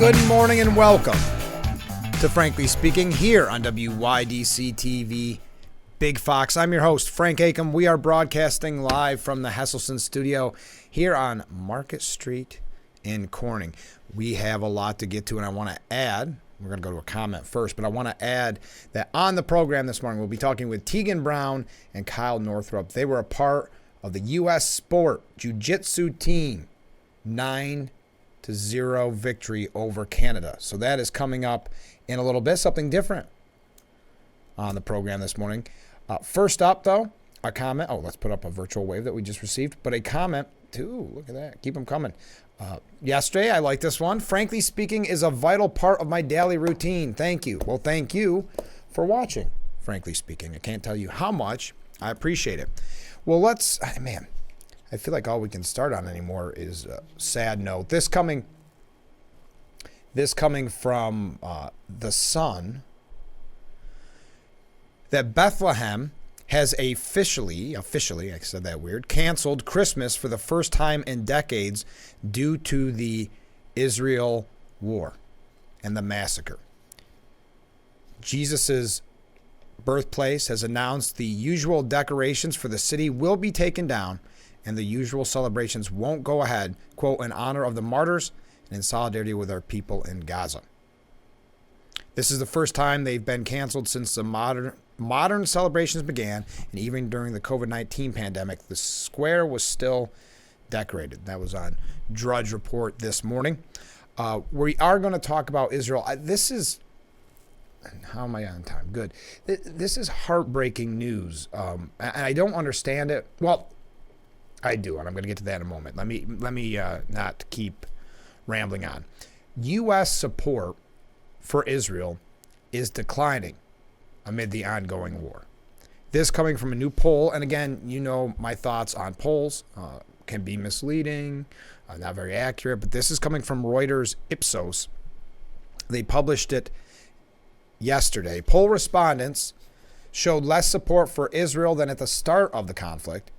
Good morning and welcome to Frankly Speaking here on WYDC TV Big Fox. I'm your host, Frank Acom. We are broadcasting live from the Hesselson studio here on Market Street in Corning. We have a lot to get to, and I want to add, we're going to go to a comment first, but I want to add that on the program this morning, we'll be talking with Tegan Brown and Kyle Northrup. They were a part of the U.S. Sport Jiu-Jitsu team 9-0 victory over Canada. So that is coming up in a little bit, something different on the program this morning. First up, though, a comment. Oh, let's put up a virtual wave that we just received, but a comment too. Look at that. Keep them coming. Yesterday, I like this one. Frankly Speaking is a vital part of my daily routine. Thank you. Well, thank you for watching Frankly Speaking. I can't tell you how much I appreciate it. Well, I feel like all we can start on anymore is a sad note. This coming from The Sun, that Bethlehem has officially, I said that weird, canceled Christmas for the first time in decades due to the Israel war and the massacre. Jesus' birthplace has announced the usual decorations for the city will be taken down and the usual celebrations won't go ahead, quote, in honor of the martyrs and in solidarity with our people in Gaza. This is the first time they've been canceled since the modern celebrations began, and even during the COVID-19 pandemic, the square was still decorated. That was on Drudge Report this morning. We are going to talk about Israel. How am I on time? Good. This is heartbreaking news, and I don't understand it. Well, I do, and I'm going to get to that in a moment. Let me not keep rambling on. U.S. support for Israel is declining amid the ongoing war. This coming from a new poll, and again, you know my thoughts on polls can be misleading, not very accurate, but this is coming from Reuters Ipsos. They published it yesterday. Poll respondents showed less support for Israel than at the start of the conflict,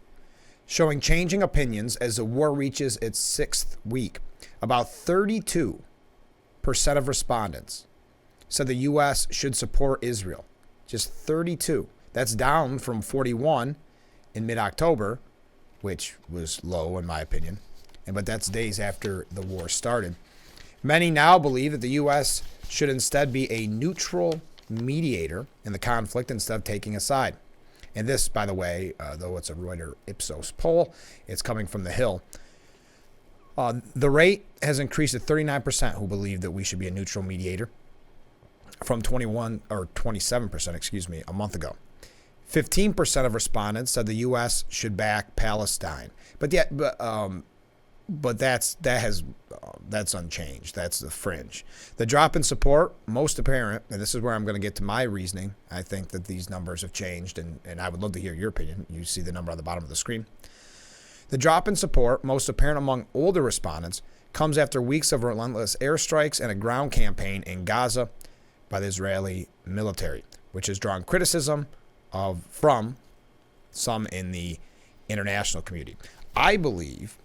showing changing opinions as the war reaches its sixth week. About 32% of respondents said the U.S. should support Israel. Just 32. That's down from 41 in mid-October, which was low in my opinion. But that's days after the war started. Many now believe that the U.S. should instead be a neutral mediator in the conflict instead of taking a side. And this, by the way, though it's a Reuters Ipsos poll, it's coming from The Hill. The rate has increased to 39% who believe that we should be a neutral mediator from 27%, a month ago. 15% of respondents said the U.S. should back Palestine, but that's unchanged. That's the fringe. The drop in support, most apparent, and this is where I'm going to get to my reasoning. I think that these numbers have changed, and I would love to hear your opinion. You see the number on the bottom of the screen. The drop in support, most apparent among older respondents, comes after weeks of relentless airstrikes and a ground campaign in Gaza by the Israeli military, which has drawn criticism from some in the international community. I believe,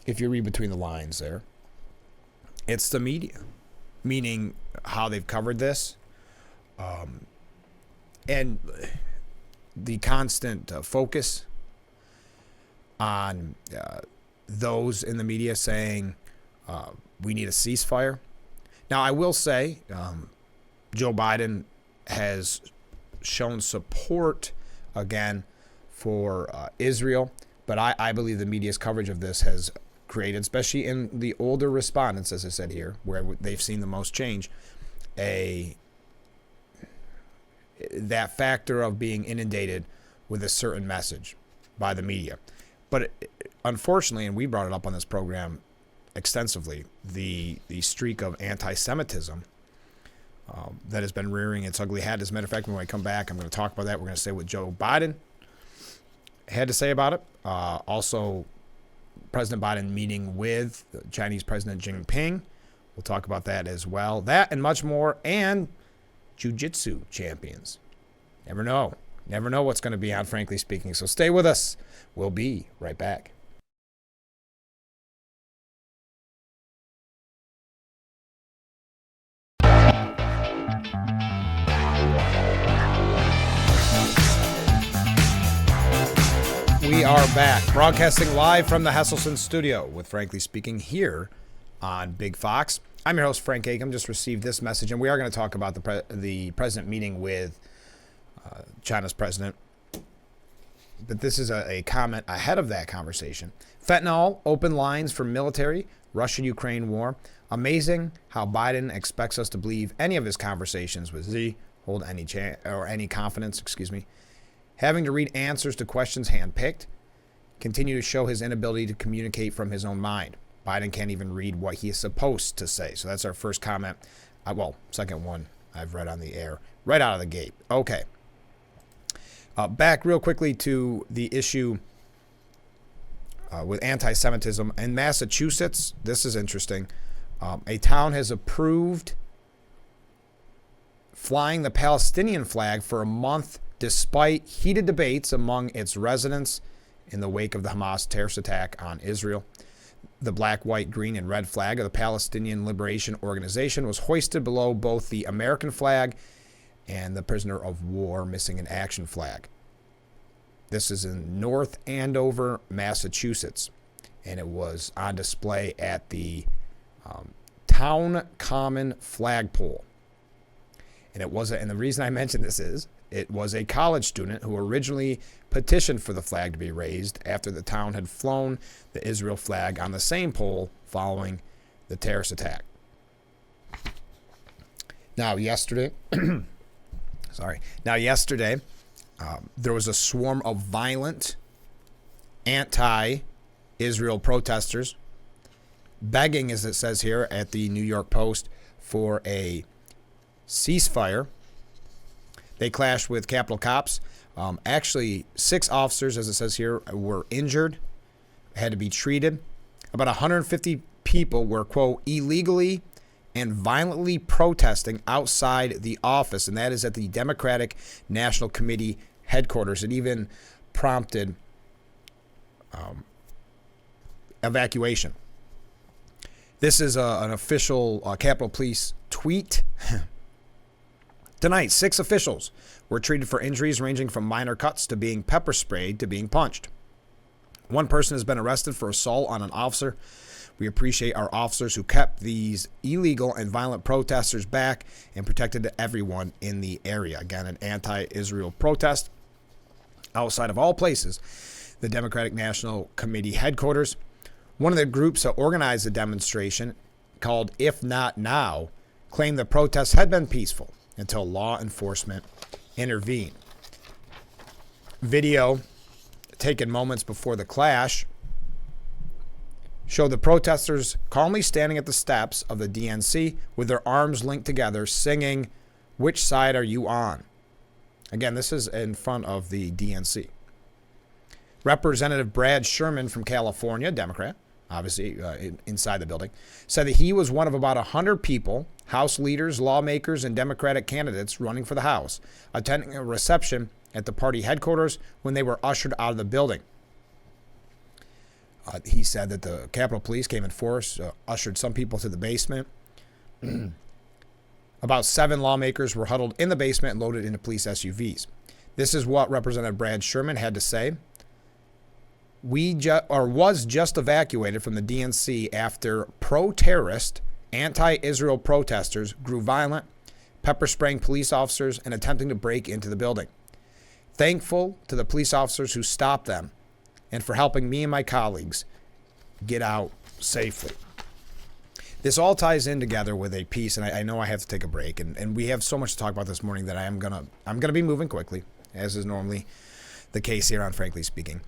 if you read between the lines there, it's the media, meaning how they've covered this, and the constant focus on those in the media saying we need a ceasefire. Now, I will say Joe Biden has shown support again for Israel, but I believe the media's coverage of this has created, especially in the older respondents, as I said here, where they've seen the most change, that factor of being inundated with a certain message by the media. But unfortunately, and we brought it up on this program extensively, the streak of anti-Semitism that has been rearing its ugly head. As a matter of fact, when I come back, I'm going to talk about that. We're going to say what Joe Biden had to say about it. Also, President Biden meeting with Chinese President Xi Jinping. We'll talk about that as well. That and much more. And jiu-jitsu champions. Never know. Never know what's going to be on, Frankly Speaking. So stay with us. We'll be right back. we are back, broadcasting live from the Hesselson studio with Frankly Speaking here on Big Fox. I'm your host, Frank Acom. Just received this message, and we are going to talk about the president meeting with China's president. But this is a comment ahead of that conversation. Fentanyl, open lines for military, Russia-Ukraine war. Amazing how Biden expects us to believe any of his conversations with Xi, hold any confidence, Having to read answers to questions handpicked, continue to show his inability to communicate from his own mind. Biden can't even read what he is supposed to say. So that's our first comment. Second one I've read on the air right out of the gate. Okay. Back real quickly to the issue with anti-Semitism. In Massachusetts, this is interesting. A town has approved flying the Palestinian flag for a month despite heated debates among its residents in the wake of the Hamas terrorist attack on Israel. The black, white, green, and red flag of the Palestinian Liberation Organization was hoisted below both the American flag and the prisoner of war missing in action flag. This is in North Andover, Massachusetts, and it was on display at the Town Common flagpole. And the reason I mention this is it was a college student who originally petitioned for the flag to be raised after the town had flown the Israel flag on the same pole following the terrorist attack. Now, yesterday, there was a swarm of violent anti-Israel protesters begging, as it says here at the New York Post, for a ceasefire. They clashed with Capitol cops. Actually, 6 officers, as it says here, were injured, had to be treated. About 150 people were, quote, illegally and violently protesting outside the office, and that is at the Democratic National Committee headquarters. It even prompted evacuation. This is an official Capitol Police tweet. Tonight, 6 officials were treated for injuries ranging from minor cuts to being pepper sprayed to being punched. 1 person has been arrested for assault on an officer. We appreciate our officers who kept these illegal and violent protesters back and protected everyone in the area. Again, an anti-Israel protest outside of all places, the Democratic National Committee headquarters. One of the groups that organized the demonstration, called If Not Now, claimed the protests had been peaceful until law enforcement intervened. Video taken moments before the clash showed the protesters calmly standing at the steps of the DNC with their arms linked together, singing, "Which side are you on?" Again, this is in front of the DNC. Representative Brad Sherman from California, Democrat, obviously inside the building, said that he was one of about 100 people, House leaders, lawmakers, and Democratic candidates running for the House, attending a reception at the party headquarters when they were ushered out of the building. He said that the Capitol Police came in force, ushered some people to the basement. About 7 lawmakers were huddled in the basement and loaded into police SUVs. This is what Representative Brad Sherman had to say. Was just evacuated from the DNC after pro-terrorist, anti-Israel protesters grew violent, pepper spraying police officers and attempting to break into the building. Thankful to the police officers who stopped them and for helping me and my colleagues get out safely. This all ties in together with a piece, and I know I have to take a break, and we have so much to talk about this morning that I'm gonna be moving quickly, as is normally the case here on Frankly Speaking.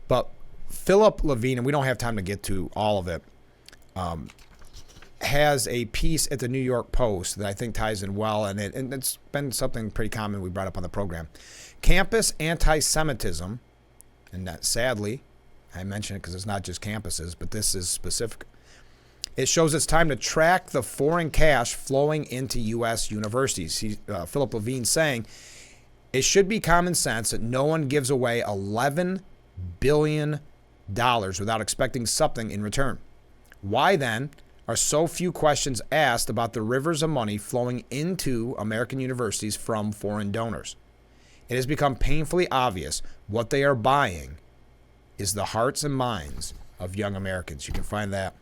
But Philip Levine, and we don't have time to get to all of it, has a piece at the New York Post that I think ties in well, and it's been something pretty common we brought up on the program. Campus anti-Semitism, and that, sadly, I mention it because it's not just campuses, but this is specific. It shows it's time to track the foreign cash flowing into U.S. universities. Philip Levine saying, it should be common sense that no one gives away $11 billion without expecting something in return. Why then are so few questions asked about the rivers of money flowing into American universities from foreign donors? It has become painfully obvious what they are buying is the hearts and minds of young Americans. You can find that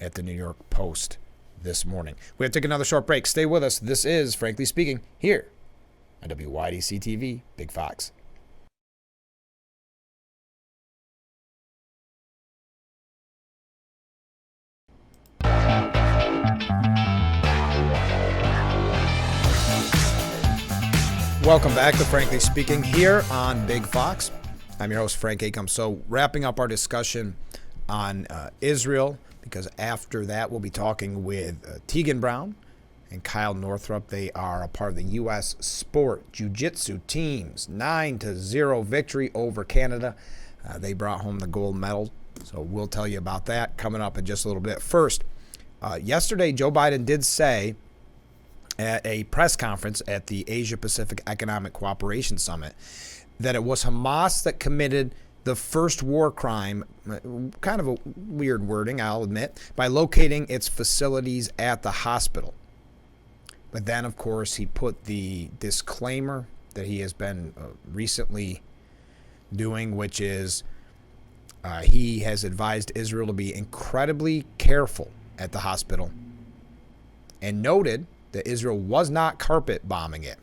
at the New York Post this morning. We have to take another short break. Stay with us. This is Frankly Speaking here on WYDC TV, Big Fox. Welcome back to Frankly Speaking here on Big Fox. I'm your host, Frank Acom. So wrapping up our discussion on Israel, because after that we'll be talking with Tegan Brown and Kyle Northrup. They are a part of the U.S. Sport Jiu-Jitsu team's 9-0 victory over Canada. They brought home the gold medal, so we'll tell you about that coming up in just a little bit. First, yesterday Joe Biden did say at a press conference at the Asia-Pacific Economic Cooperation Summit that it was Hamas that committed the first war crime, kind of a weird wording, I'll admit, by locating its facilities at the hospital. But then, of course, he put the disclaimer that he has been recently doing, which is he has advised Israel to be incredibly careful at the hospital, and noted that Israel was not carpet bombing it.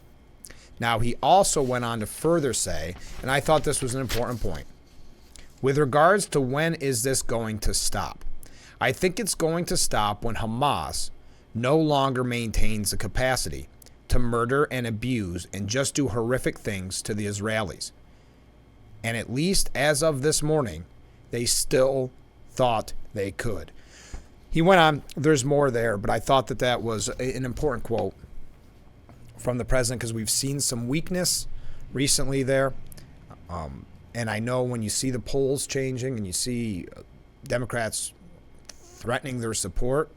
Now, he also went on to further say, and I thought this was an important point, with regards to when is this going to stop? I think it's going to stop when Hamas no longer maintains the capacity to murder and abuse and just do horrific things to the Israelis. And at least as of this morning, they still thought they could. He went on, there's more there, but I thought that that was an important quote from the president, because we've seen some weakness recently there. And I know when you see the polls changing and you see Democrats threatening their support,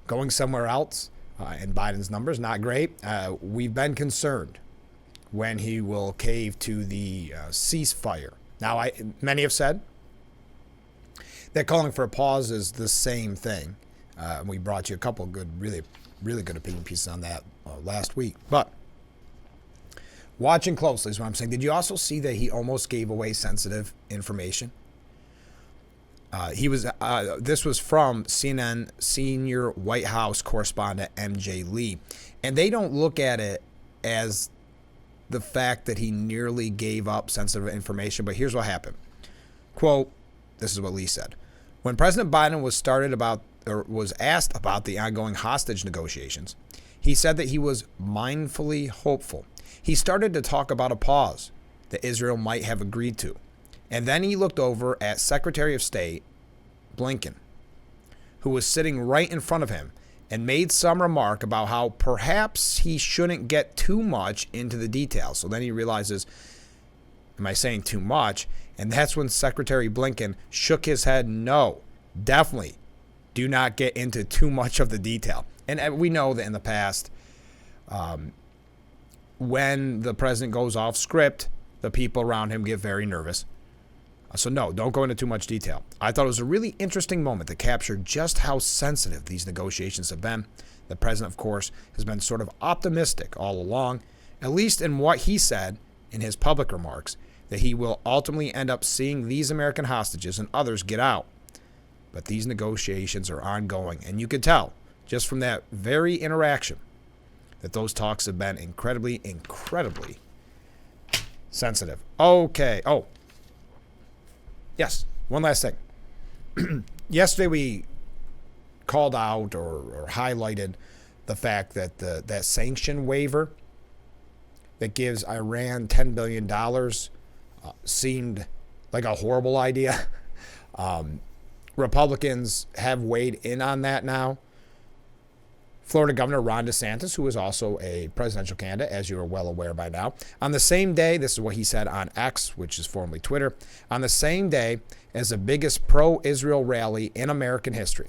going somewhere else, and Biden's numbers not great, we've been concerned when he will cave to the ceasefire. Now, many have said that calling for a pause is the same thing. We brought you a couple good, really good opinion pieces on that last week. But watching closely is what I'm saying. Did you also see that he almost gave away sensitive information? This was from CNN senior White House correspondent MJ Lee. And they don't look at it as the fact that he nearly gave up sensitive information, but here's what happened. Quote, this is what Lee said. When President Biden was asked about the ongoing hostage negotiations, he said that he was mindfully hopeful. He started to talk about a pause that Israel might have agreed to. And then he looked over at Secretary of State Blinken, who was sitting right in front of him, and made some remark about how perhaps he shouldn't get too much into the details. So then he realizes, am I saying too much? And that's when Secretary Blinken shook his head, no, definitely do not get into too much of the detail. And we know that in the past, when the president goes off script, the people around him get very nervous. So no, don't go into too much detail. I thought it was a really interesting moment that captured just how sensitive these negotiations have been. The president, of course, has been sort of optimistic all along, at least in what he said in his public remarks, that he will ultimately end up seeing these American hostages and others get out. But these negotiations are ongoing, and you could tell just from that very interaction that those talks have been incredibly sensitive. Okay. Oh, yes. One last thing. Yesterday we called out or highlighted the fact that that sanction waiver that gives Iran $10 billion seemed like a horrible idea. Republicans have weighed in on that now. Florida Governor Ron DeSantis, who is also a presidential candidate, as you are well aware by now, on the same day, this is what he said on X, which is formerly Twitter, on the same day as the biggest pro-Israel rally in American history,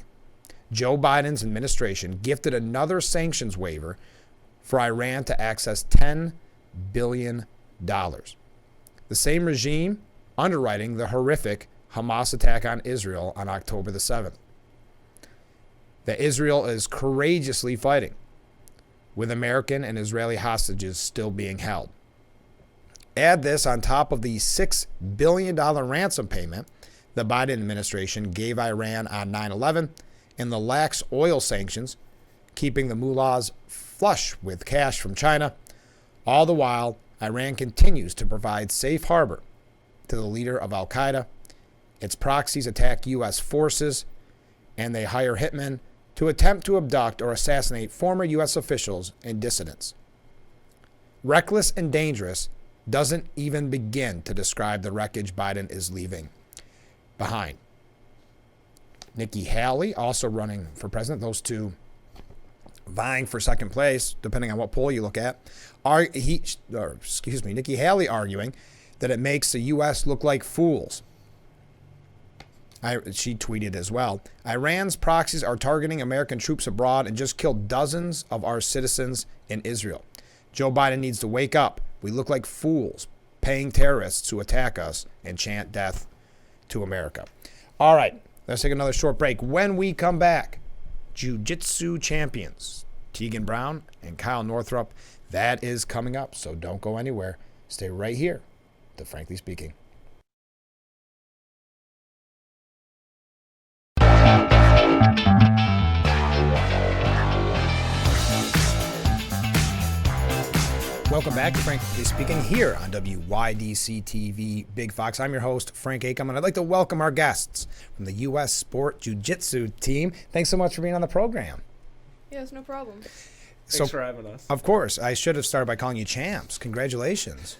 Joe Biden's administration gifted another sanctions waiver for Iran to access $10 billion. The same regime underwriting the horrific Hamas attack on Israel on October the 7th. That Israel is courageously fighting, with American and Israeli hostages still being held. Add this on top of the $6 billion ransom payment the Biden administration gave Iran on 9/11 and the lax oil sanctions, keeping the mullahs flush with cash from China. All the while, Iran continues to provide safe harbor to the leader of al-Qaeda. Its proxies attack U.S. forces, and they hire hitmen to attempt to abduct or assassinate former U.S. officials and dissidents. Reckless and dangerous doesn't even begin to describe the wreckage Biden is leaving behind. Nikki Haley, also running for president, those two vying for second place, depending on what poll you look at. Nikki Haley arguing that it makes the U.S. look like fools. She tweeted as well, Iran's proxies are targeting American troops abroad and just killed dozens of our citizens in Israel. Joe Biden needs to wake up. We look like fools paying terrorists to attack us and chant death to America. All right, let's take another short break. When we come back, Jiu-Jitsu champions Tegan Brown and Kyle Northrup, that is coming up, so don't go anywhere. Stay right here to Frankly Speaking. Welcome back to Frankly Speaking here on WYDC TV Big Fox. I'm your host, Frank Acom, and I'd like to welcome our guests from the U.S. Sport Jiu-Jitsu team. Thanks so much for being on the program. Yes, no problem. Thanks for having us. Of course. I should have started by calling you champs. Congratulations.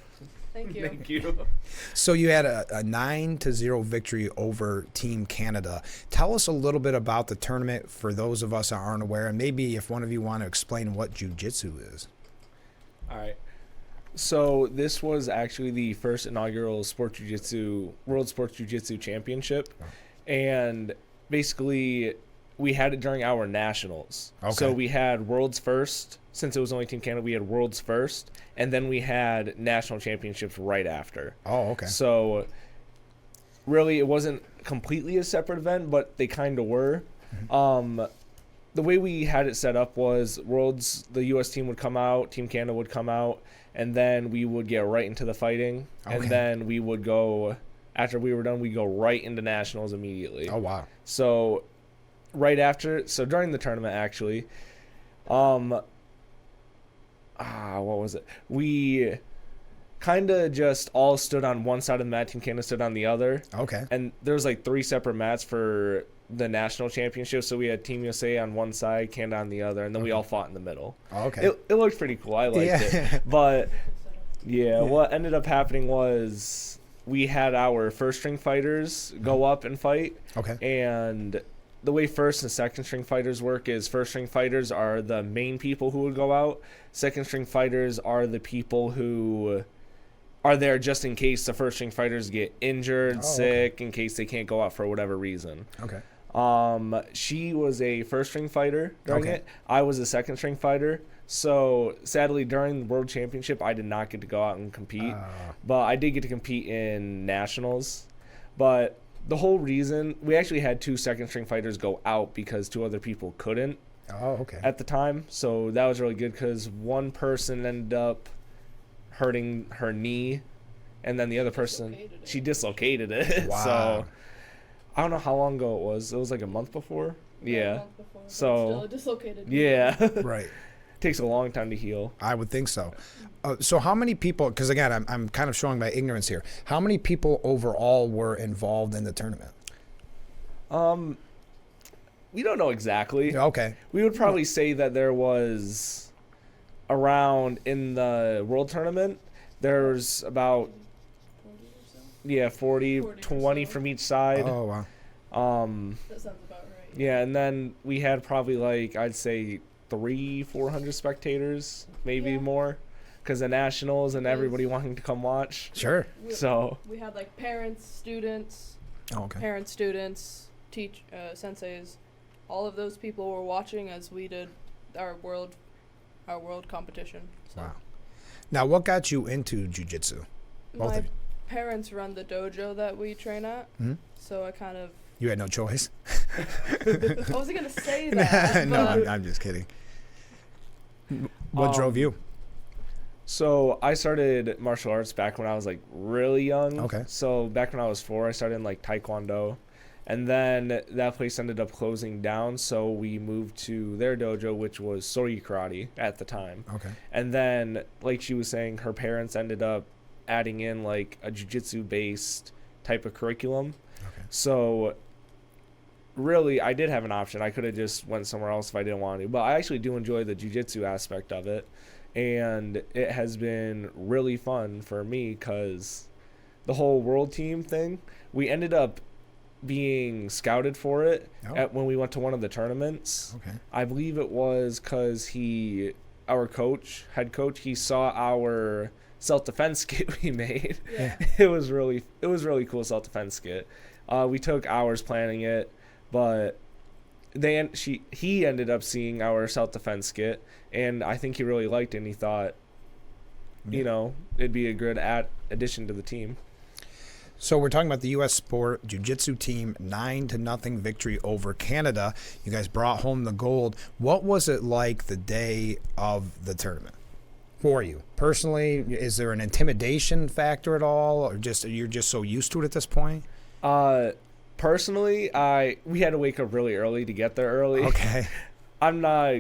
Thank you. Thank you. So you had a 9-0 victory over Team Canada. Tell us a little bit about the tournament for those of us that aren't aware, and maybe if one of you want to explain what Jiu-Jitsu is. All right. So this was actually the first inaugural World Sports Jiu-Jitsu Championship. And basically we had it during our nationals. Okay. So we had world's first, since it was only Team Canada, we had world's first, and then we had national championships right after. Oh, okay. So really it wasn't completely a separate event, but they kind of were. The way we had it set up was the U.S. team would come out, Team Canada would come out, and then we would get right into the fighting. Okay. And then we would go, after we were done, we'd go right into nationals immediately. Oh, wow. So during the tournament, actually, what was it? We kind of just all stood on one side of the mat, Team Canada stood on the other. Okay. And there was like 3 separate mats for the national championship, so we had Team USA on one side, Canada on the other, and then we all fought in the middle. Oh, okay. It looked pretty cool. I liked it. But yeah, what ended up happening was we had our first string fighters go up and fight. Okay. And the way first and second string fighters work is first string fighters are the main people who would go out. Second string fighters are the people who are there just in case the first string fighters get injured, sick, in case they can't go out for whatever reason. Okay. She was a first string fighter during it. I was a second string fighter. So sadly, during the World Championship, I did not get to go out and compete, but I did get to compete in nationals. But the whole reason, we actually had 2 second string fighters go out because 2 other people couldn't at the time. So that was really good because one person ended up hurting her knee, and then the other person, she dislocated it. Wow. So I don't know how long ago it was. It was like a month before. Yeah. A month before, So still dislocated. yeah. Right. Takes a long time to heal. I would think so. So how many people, because again, I'm kind of showing my ignorance here, how many people overall were involved in the tournament? We don't know exactly. Okay. We would probably say that there was around, in the world tournament, there's about 40, 20 from each side. Oh, wow. That sounds about right. Yeah, and then we had probably like, I'd say 300-400 spectators, maybe more, because the nationals and everybody wanting to come watch. Sure. We had like parents, students, senseis, all of those people were watching as we did our world competition. So. Wow. Now, what got you into jiu-jitsu? Both My of you. parents run the dojo that we train at, so I kind of. You had no choice? I wasn't gonna say that. No, but I'm just kidding. What drove you? So I started martial arts back when I was like really young. Okay. So back when I was 4, I started in like Taekwondo. And then that place ended up closing down, so we moved to their dojo, which was Soryu Karate at the time. Okay. And then, like she was saying, her parents ended up adding in like a jiu-jitsu based type of curriculum. Okay. So really, I did have an option. I could have just went somewhere else if I didn't want to. But I actually do enjoy the jiu-jitsu aspect of it. And it has been really fun for me because the whole world team thing, we ended up being scouted for it when we went to one of the tournaments. Okay. I believe it was because our head coach, he saw our self-defense skit we made. Yeah. It was really cool self-defense skit. We took hours planning it, but he ended up seeing our self-defense skit, and I think he really liked it, and he thought, it'd be a good addition to the team. So we're talking about the U.S. Sport Jiu-Jitsu team 9-0 victory over Canada. You guys brought home the gold. What was it like the day of the tournament for you personally? Is there an intimidation factor at all, or you're just so used to it at this point? Personally, we had to wake up really early to get there early. Okay. I'm not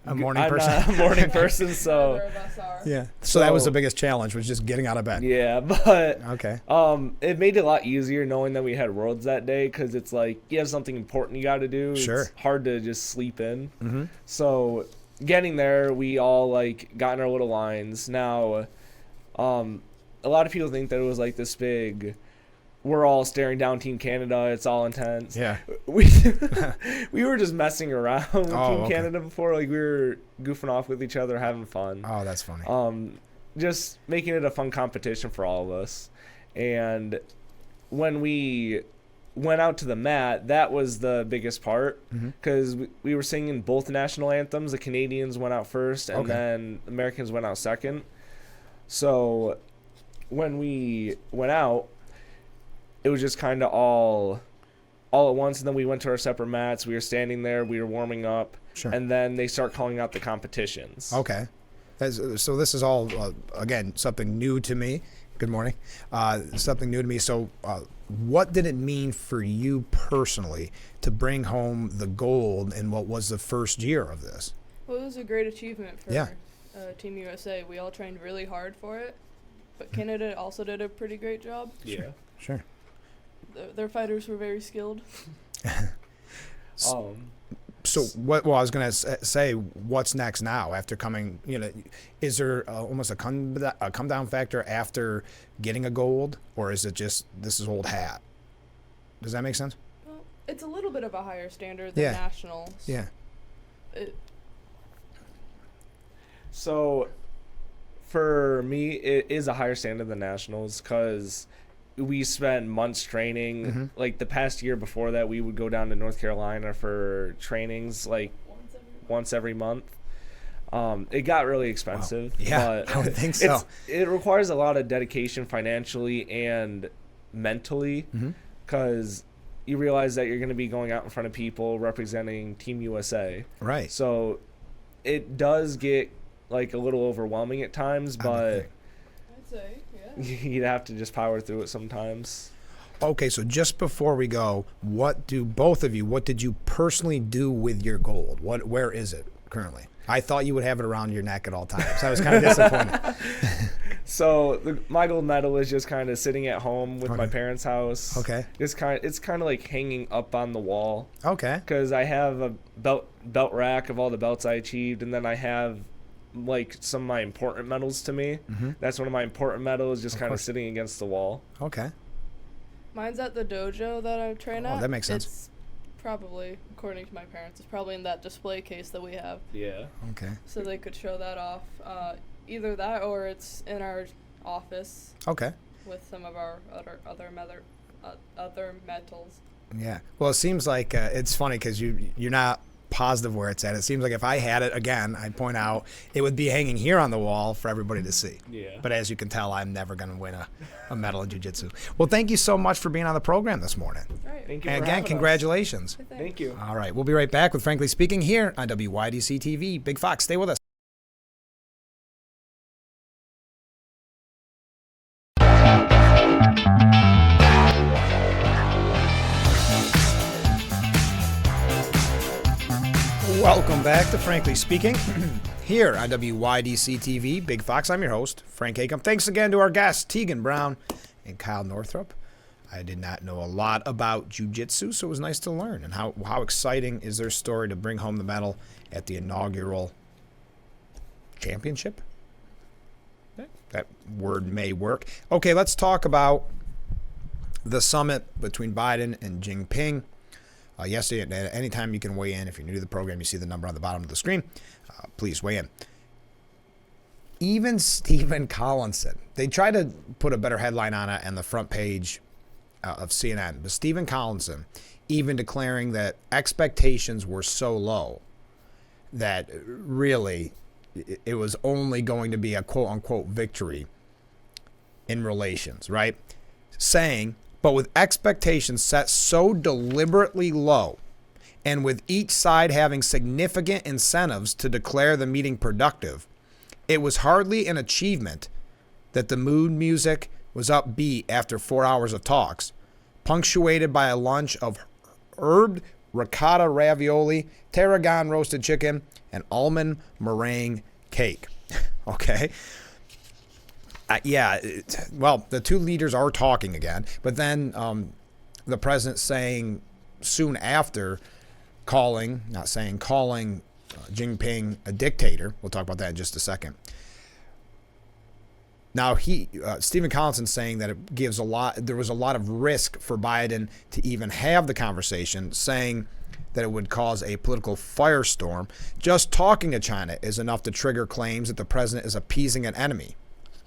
a morning person. Not a morning person, so Neither of us are. Yeah. So that was the biggest challenge, was just getting out of bed. yeah. But Okay. it made it a lot easier knowing that we had Worlds that day, because it's like you have something important you got to do. Sure. It's hard to just sleep in. Mm-hmm. So getting there, we all got in our little lines. Now, a lot of people think that it was like this big, we're all staring down Team Canada, it's all intense. Yeah. We were just messing around with Team okay. Canada before. Like, we were goofing off with each other, having fun. Oh, that's funny. Just making it a fun competition for all of us. And when we went out to the mat, that was the biggest part, because we were singing both national anthems. The Canadians went out first, and then the Americans went out second. So when we went out, it was just kind of all at once, and then we went to our separate mats. We were standing there, we were warming up, Sure. and then they start calling out the competitions. Okay. So this is all, again, something new to me. Good morning. Something new to me. So what did it mean for you personally to bring home the gold in what was the first year of this? Well, it was a great achievement for Yeah. Team USA. We all trained really hard for it, but Canada also did a pretty great job. Yeah. Sure. Their fighters were very skilled. So what? Well, I was gonna say, what's next now after coming? Is there almost a come down factor after getting a gold, or is it just this is old hat? Does that make sense? Well, it's a little bit of a higher standard than Yeah. nationals. Yeah. So for me, it is a higher standard than nationals, because we spent months training. Like the past year before that, we would go down to North Carolina for trainings like once every month. It got really expensive. Wow. Yeah, but I would think so. It requires a lot of dedication financially and mentally, because you realize that you're going to be going out in front of people representing Team USA. Right. So it does get like a little overwhelming at times, but I'd say, yeah. you'd have to just power through it sometimes. Okay, so just before we go, what did you personally do with your gold? Where is it currently? I thought you would have it around your neck at all times. I was kind of disappointed. So my gold medal is just kind of sitting at home with my parents' house. Okay. It's kind of like hanging up on the wall, Okay. because I have a belt rack of all the belts I achieved, and then I have like some of my important medals to me. That's one of my important medals, just kind of course. sitting against the wall. Okay. Mine's at the dojo that I train at. That makes sense. It's probably, according to my parents, it's probably in that display case that we have, Yeah. Okay. so they could show that off. Either that, or it's in our office Okay. with some of our other metals. Yeah. Well, it seems like it's funny because you're not positive where it's at. It seems like if I had it again, I'd point out it would be hanging here on the wall for everybody to see. Yeah. But as you can tell, I'm never going to win a medal in jiu-jitsu. Well, thank you so much for being on the program this morning. All right. Thank you. And for again, having us. congratulations. Thanks. Thank you. All right. We'll be right back with Frankly Speaking here on WYDC TV. Big Fox, stay with us. back to Frankly Speaking here on WYDC TV. Big Fox, I'm your host, Frank Acom. Thanks again to our guests, Tegan Brown and Kyle Northrup. I did not know a lot about jiu-jitsu, so it was nice to learn. And how exciting is their story to bring home the medal at the inaugural championship? That word may work. Okay, let's talk about the summit between Biden and Jinping. Yesterday, anytime you can weigh in. If you're new to the program, you see the number on the bottom of the screen. Please weigh in. Even Stephen Collinson, they tried to put a better headline on it on the front page of CNN, but Stephen Collinson even declaring that expectations were so low that really it was only going to be a quote-unquote victory in relations, right? Saying, but with expectations set so deliberately low, and with each side having significant incentives to declare the meeting productive, it was hardly an achievement that the mood music was upbeat after 4 hours of talks, punctuated by a lunch of herbed ricotta ravioli, tarragon roasted chicken, and almond meringue cake. Okay? Well, the two leaders are talking again, but then the president saying soon after calling Jinping a dictator. We'll talk about that in just a second. Now, Stephen Collinson saying that it gives there was a lot of risk for Biden to even have the conversation, saying that it would cause a political firestorm. Just talking to China is enough to trigger claims that the president is appeasing an enemy.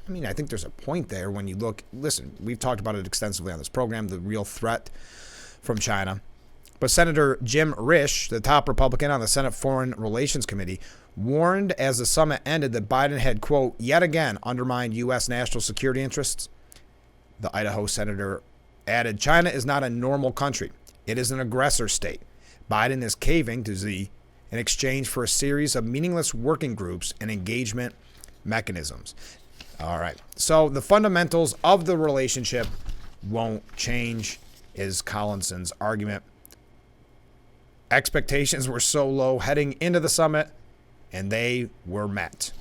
I mean, I think there's a point there when you listen, we've talked about it extensively on this program, the real threat from China. But Senator Jim Risch, the top Republican on the Senate Foreign Relations Committee, warned as the summit ended that Biden had, quote, yet again undermined U.S. national security interests. The Idaho senator added, China is not a normal country. It is an aggressor state. Biden is caving to Xi in exchange for a series of meaningless working groups and engagement mechanisms. All right. So the fundamentals of the relationship won't change, is Collinson's argument. Expectations were so low heading into the summit, and they were met.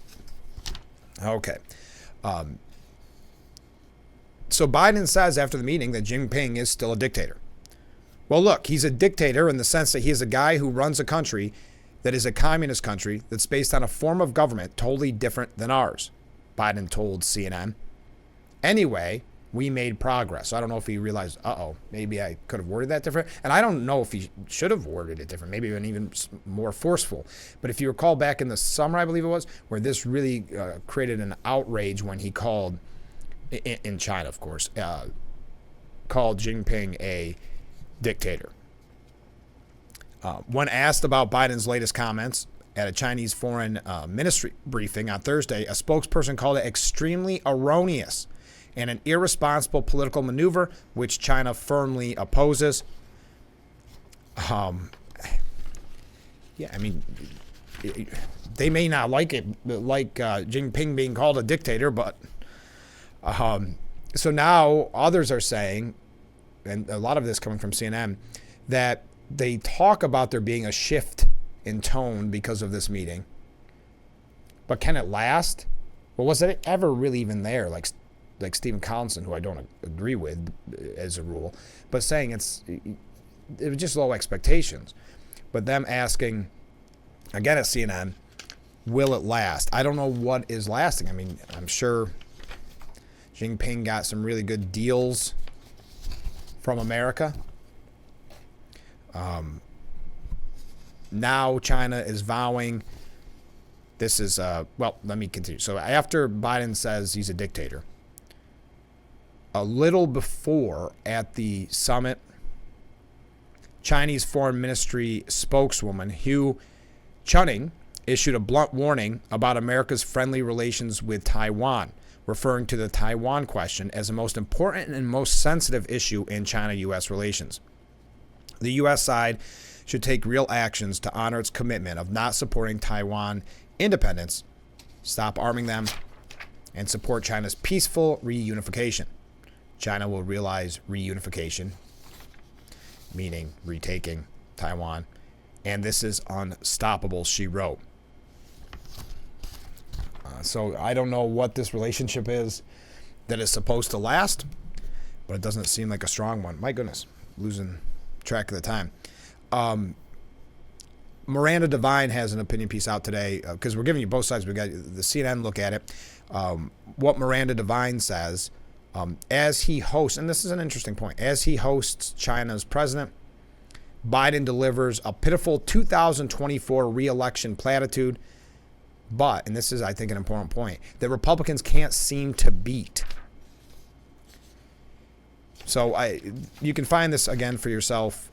Okay. So Biden says after the meeting that Jinping is still a dictator. Well, look, he's a dictator in the sense that he is a guy who runs a country that is a communist country that's based on a form of government totally different than ours, Biden told CNN. Anyway, we made progress. So I don't know if he realized, maybe I could have worded that different. And I don't know if he should have worded it different, maybe even more forceful. But if you recall back in the summer, I believe it was, where this really created an outrage when he called, in China, of course, called Jinping a dictator. When asked about Biden's latest comments at a Chinese foreign ministry briefing on Thursday, a spokesperson called it extremely erroneous and an irresponsible political maneuver, which China firmly opposes. They may not like it, like Jinping being called a dictator, but so now others are saying, and a lot of this coming from CNN, that they talk about there being a shift in tone because of this meeting. But can it last? Well, was it ever really even there? Like Stephen Collinson, who I don't agree with as a rule, but saying it was just low expectations. But them asking, again at CNN, will it last? I don't know what is lasting. I mean, I'm sure Jinping got some really good deals from America. Now China is vowing, this is, let me continue. So after Biden says he's a dictator, a little before at the summit, Chinese Foreign Ministry spokeswoman Hu Chuning issued a blunt warning about America's friendly relations with Taiwan, referring to the Taiwan question as the most important and most sensitive issue in China-U.S. relations. The U.S. side should take real actions to honor its commitment of not supporting Taiwan independence, stop arming them, and support China's peaceful reunification. China will realize reunification, meaning retaking Taiwan, And this is unstoppable, she wrote. So I don't know what this relationship is that is supposed to last, but it doesn't seem like a strong one. My goodness, losing track of the time. Miranda Devine has an opinion piece out today because we're giving you both sides. We got the CNN look at it. What Miranda Devine says as he hosts, and this is an interesting point, as he hosts China's president, Biden delivers a pitiful 2024 re-election platitude. But, and this is, I think, an important point, that Republicans can't seem to beat. So you can find this, again, for yourself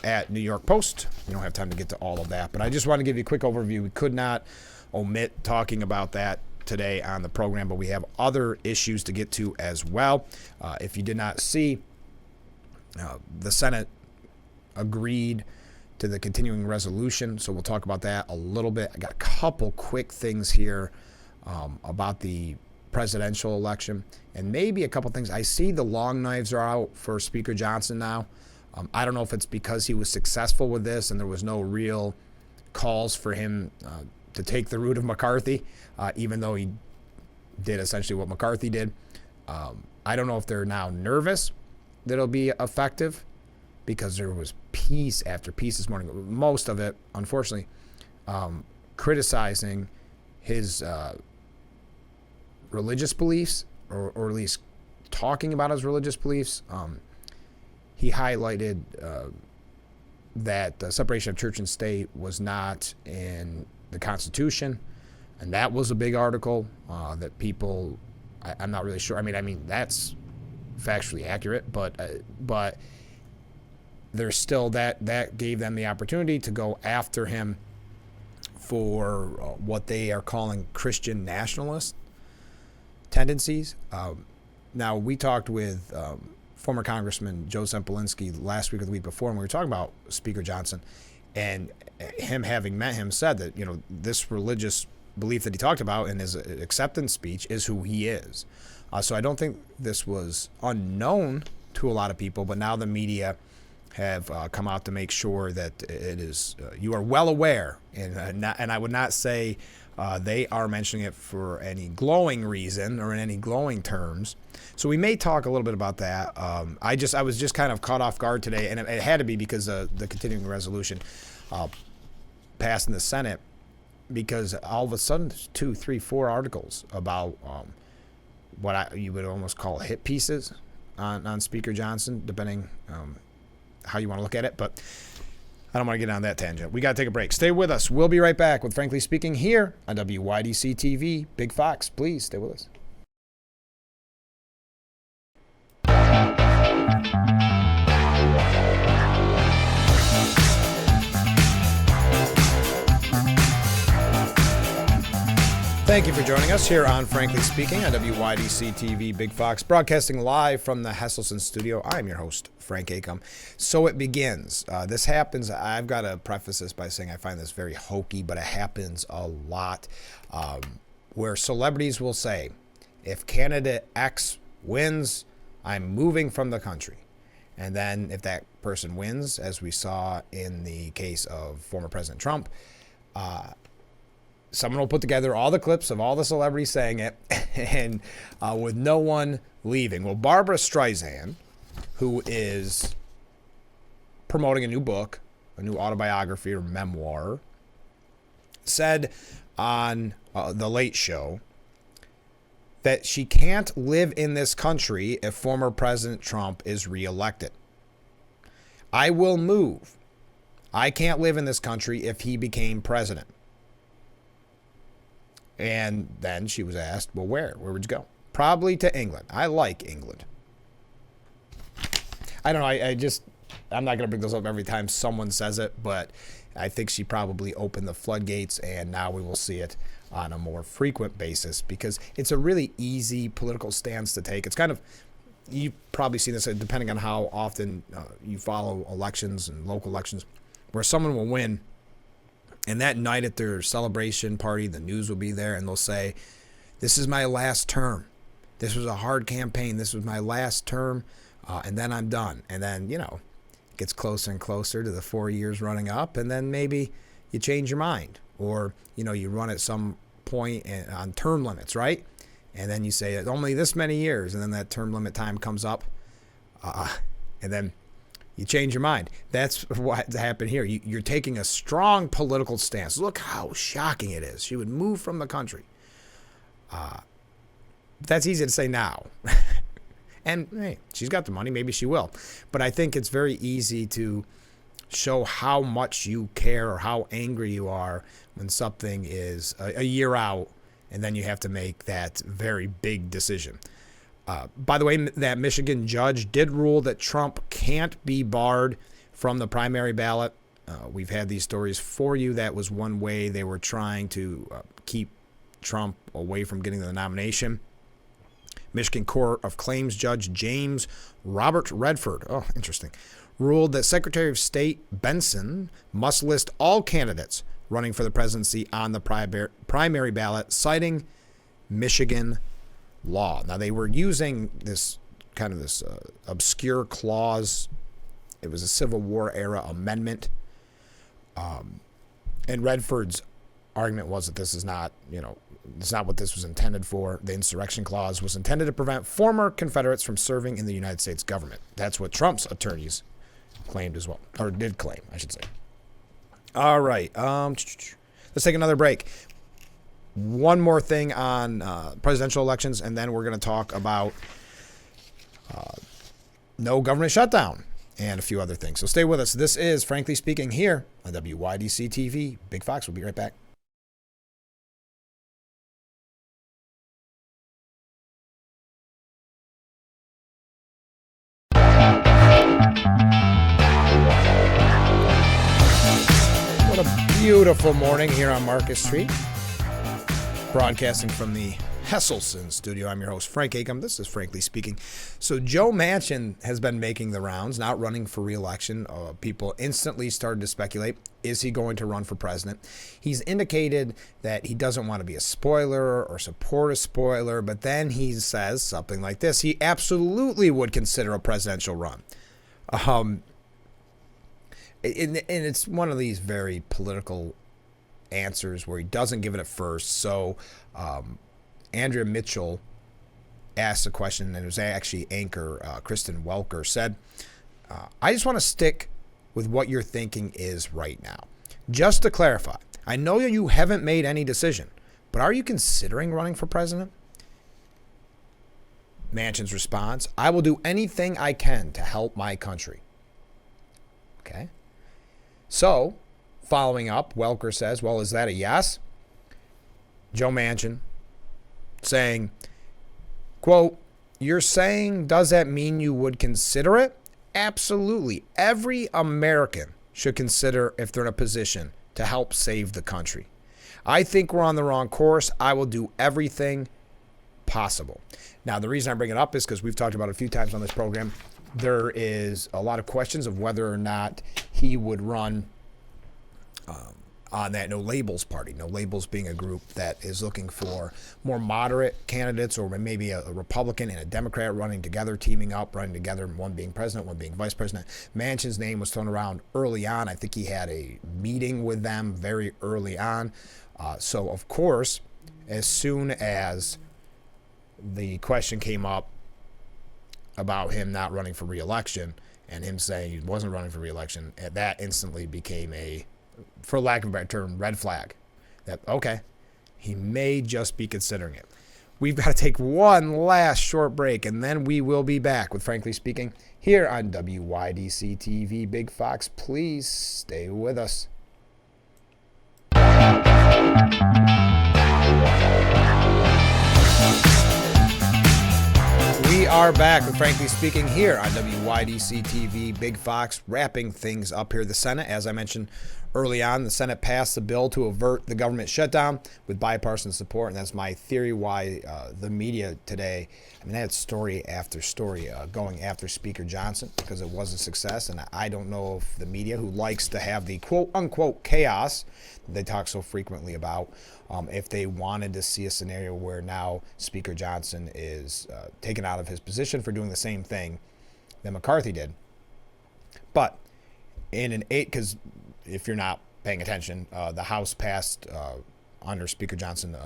at New York Post. You don't have time to get to all of that. But I just want to give you a quick overview. We could not omit talking about that today on the program, but we have other issues to get to as well. If you did not see, the Senate agreed to the continuing resolution, so we'll talk about that a little bit. I got a couple quick things here about the presidential election, and maybe a couple things. I see the long knives are out for Speaker Johnson now. I don't know if it's because he was successful with this and there was no real calls for him to take the route of McCarthy, even though he did essentially what McCarthy did. I don't know if they're now nervous that it'll be effective, because there was piece after piece this morning, most of it, unfortunately, criticizing his religious beliefs, or at least talking about his religious beliefs. He highlighted that the separation of church and state was not in the Constitution, and that was a big article that people, I'm not really sure. I mean that's factually accurate, but there's still that gave them the opportunity to go after him for what they are calling Christian nationalist tendencies. Now, we talked with former Congressman Joe Sempolinski last week or the week before, and we were talking about Speaker Johnson, and him having met him said that, this religious belief that he talked about in his acceptance speech is who he is. So I don't think this was unknown to a lot of people, but now the media have come out to make sure that it is you are well aware, and I would not say they are mentioning it for any glowing reason or in any glowing terms. So we may talk a little bit about that. I was just kind of caught off guard today, and it had to be because the continuing resolution passed in the Senate, because all of a sudden there's 2, 3, 4 articles about what you would almost call hit pieces on Speaker Johnson, depending how you want to look at it, but I don't want to get on that tangent. We got to take a break. Stay with us. We'll be right back with Frankly Speaking here on WYDC TV. Big Fox, please stay with us. Thank you for joining us here on Frankly Speaking on WYDC TV, Big Fox, broadcasting live from the Hesselson studio. I'm your host, Frank Acom. So it begins. This happens. I've got to preface this by saying I find this very hokey, but it happens a lot, where celebrities will say, if candidate X wins, I'm moving from the country. And then if that person wins, as we saw in the case of former President Trump, someone will put together all the clips of all the celebrities saying it, and with no one leaving. Well, Barbara Streisand, who is promoting a new book, a new autobiography or memoir, said on The Late Show that she can't live in this country if former President Trump is reelected. I will move. I can't live in this country if he became president. And then she was asked, well, where? Where would you go? Probably to England. I like England. I don't know. I'm not going to bring those up every time someone says it, but I think she probably opened the floodgates, and now we will see it on a more frequent basis, because it's a really easy political stance to take. It's kind of, you've probably seen this depending on how often you follow elections and local elections, where someone will win, and that night at their celebration party, the news will be there, and they'll say, this is my last term. This was a hard campaign. This was my last term, and then I'm done. And then, gets closer and closer to the 4 years running up, and then maybe you change your mind, or you run at some point on term limits, right? And then you say it's only this many years, and then that term limit time comes up, and then you change your mind. That's what happened here. You're taking a strong political stance. Look how shocking it is. She would move from the country. That's easy to say now. And hey, she's got the money. Maybe she will. But I think it's very easy to show how much you care or how angry you are when something is a year out, and then you have to make that very big decision. By the way, that Michigan judge did rule that Trump can't be barred from the primary ballot. We've had these stories for you. That was one way they were trying to keep Trump away from getting the nomination. Michigan Court of Claims Judge James Robert Redford, interesting, ruled that Secretary of State Benson must list all candidates running for the presidency on the primary ballot, citing Michigan law. Now, they were using this obscure clause. It was a Civil War era amendment. And Redford's argument was that this is not, it's not what this was intended for. The insurrection clause was intended to prevent former Confederates from serving in the United States government. That's what Trump's attorneys claimed as well, or did claim, I should say. All right. Let's take another break. One more thing on presidential elections, and then we're going to talk about no government shutdown and a few other things. So stay with us. This is Frankly Speaking here on WYDC TV. Big Fox will be right back. What a beautiful morning here on Market Street. Broadcasting from the Hesselson studio. I'm your host, Frank Acom. This is Frankly Speaking. So Joe Manchin has been making the rounds, not running for re-election. People instantly started to speculate, is he going to run for president? He's indicated that he doesn't want to be a spoiler or support a spoiler, but then he says something like this. He absolutely would consider a presidential run. And it's one of these very political answers where he doesn't give it at first. So Andrea Mitchell asked a question, and it was actually anchor Kristen Welker said, I just want to stick with what your thinking is right now. Just to clarify, I know you haven't made any decision, but are you considering running for president? Manchin's response, I will do anything I can to help my country. Okay. So, following up, Welker says, well, is that a yes? Joe Manchin saying, quote, you're saying, does that mean you would consider it? Absolutely. Every American should consider if they're in a position to help save the country. I think we're on the wrong course. I will do everything possible. Now, the reason I bring it up is because we've talked about it a few times on this program. There is a lot of questions of whether or not he would run on that No Labels party. No Labels being a group that is looking for more moderate candidates, or maybe a Republican and a Democrat running together, teaming up, running together, one being president, one being vice president. Manchin's name was thrown around early on. I think he had a meeting with them very early on. So, of course, as soon as the question came up about him not running for re-election and him saying he wasn't running for re-election, that instantly became a, for lack of a better term, red flag. That, okay, he may just be considering it. We've got to take one last short break, and then we will be back with Frankly Speaking here on WYDC TV. Big Fox, please stay with us. We are back with Frankly Speaking here on WYDC TV. Big Fox wrapping things up here. The Senate, as I mentioned early on, the Senate passed the bill to avert the government shutdown with bipartisan support, and that's my theory why the media today, I had story after story going after Speaker Johnson because it was a success, and I don't know if the media, who likes to have the quote-unquote chaos that they talk so frequently about, if they wanted to see a scenario where now Speaker Johnson is taken out of his position for doing the same thing that McCarthy did. But in an 8, because if you're not paying attention, the House passed under Speaker Johnson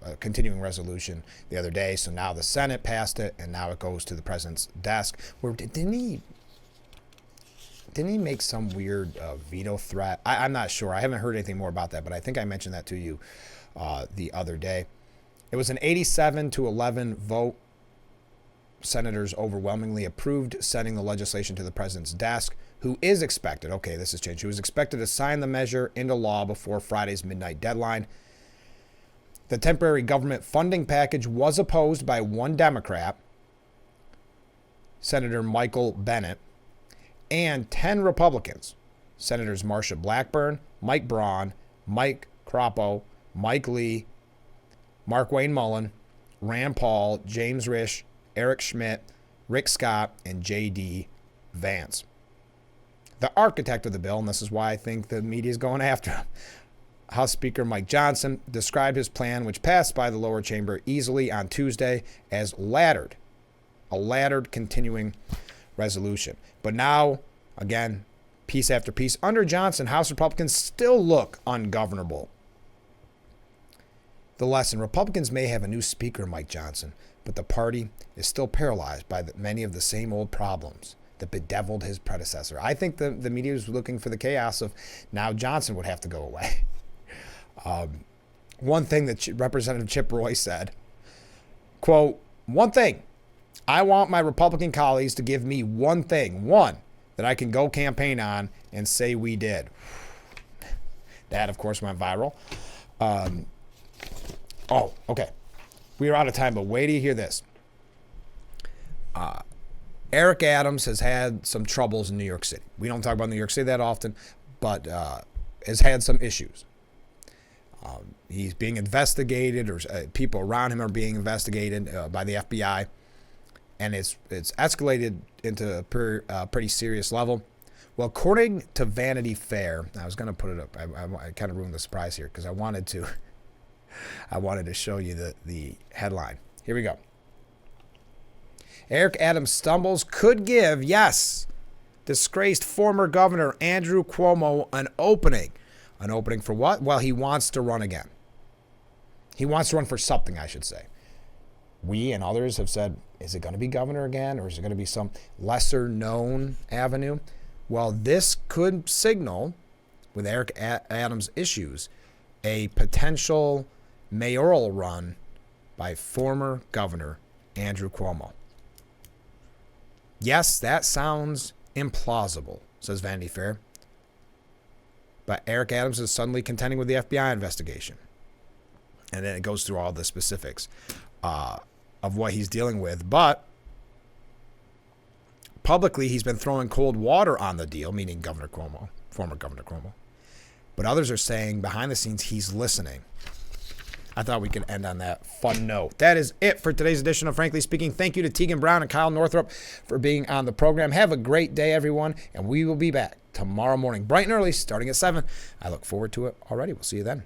a continuing resolution the other day. So now the Senate passed it, and now it goes to the president's desk. Where didn't he make some weird veto threat? I'm not sure. I haven't heard anything more about that, but I think I mentioned that to you the other day. It was an 87-11 vote. Senators overwhelmingly approved sending the legislation to the president's desk, who is expected, okay, this has changed, who is expected to sign the measure into law before Friday's midnight deadline. The temporary government funding package was opposed by one Democrat, Senator Michael Bennet, and 10 Republicans, Senators Marsha Blackburn, Mike Braun, Mike Crapo, Mike Lee, Mark Wayne Mullen, Rand Paul, James Risch, Eric Schmidt, Rick Scott, and J.D. Vance. The architect of the bill, and this is why I think the media is going after him, House Speaker Mike Johnson, described his plan, which passed by the lower chamber easily on Tuesday, as laddered, a laddered continuing resolution. But now, again, piece after piece, under Johnson, House Republicans still look ungovernable. The lesson: Republicans may have a new speaker, Mike Johnson, but the party is still paralyzed by many of the same old problems that bedeviled his predecessor. I think the media is looking for the chaos of now Johnson would have to go away. One thing that Representative Chip Roy said, quote, "One thing, I want my Republican colleagues to give me one thing, that I can go campaign on and say we did." That, of course, went viral. Oh, okay. We are out of time, but wait till you hear this. Eric Adams has had some troubles in New York City. We don't talk about New York City that often, but has had some issues. He's being investigated, or people around him are being investigated by the FBI, and it's escalated into a pretty serious level. Well, according to Vanity Fair, I was going to put it up. I kind of ruined the surprise here because I wanted to show you the headline. Here we go. Eric Adams stumbles could give, yes, disgraced former governor Andrew Cuomo an opening. An opening for what? Well, he wants to run again. He wants to run for something, I should say. We and others have said, is it going to be governor again, or is it going to be some lesser known avenue? Well, this could signal, with Eric Adams' issues, a potential mayoral run by former governor Andrew Cuomo. Yes, that sounds implausible, says Vanity Fair. But Eric Adams is suddenly contending with the FBI investigation. And then it goes through all the specifics of what he's dealing with. But publicly, he's been throwing cold water on the deal, meaning Governor Cuomo, former Governor Cuomo. But others are saying behind the scenes he's listening. I thought we could end on that fun note. That is it for today's edition of Frankly Speaking. Thank you to Tegan Brown and Kyle Northrup for being on the program. Have a great day, everyone, and we will be back tomorrow morning, bright and early, starting at 7. I look forward to it already. We'll see you then.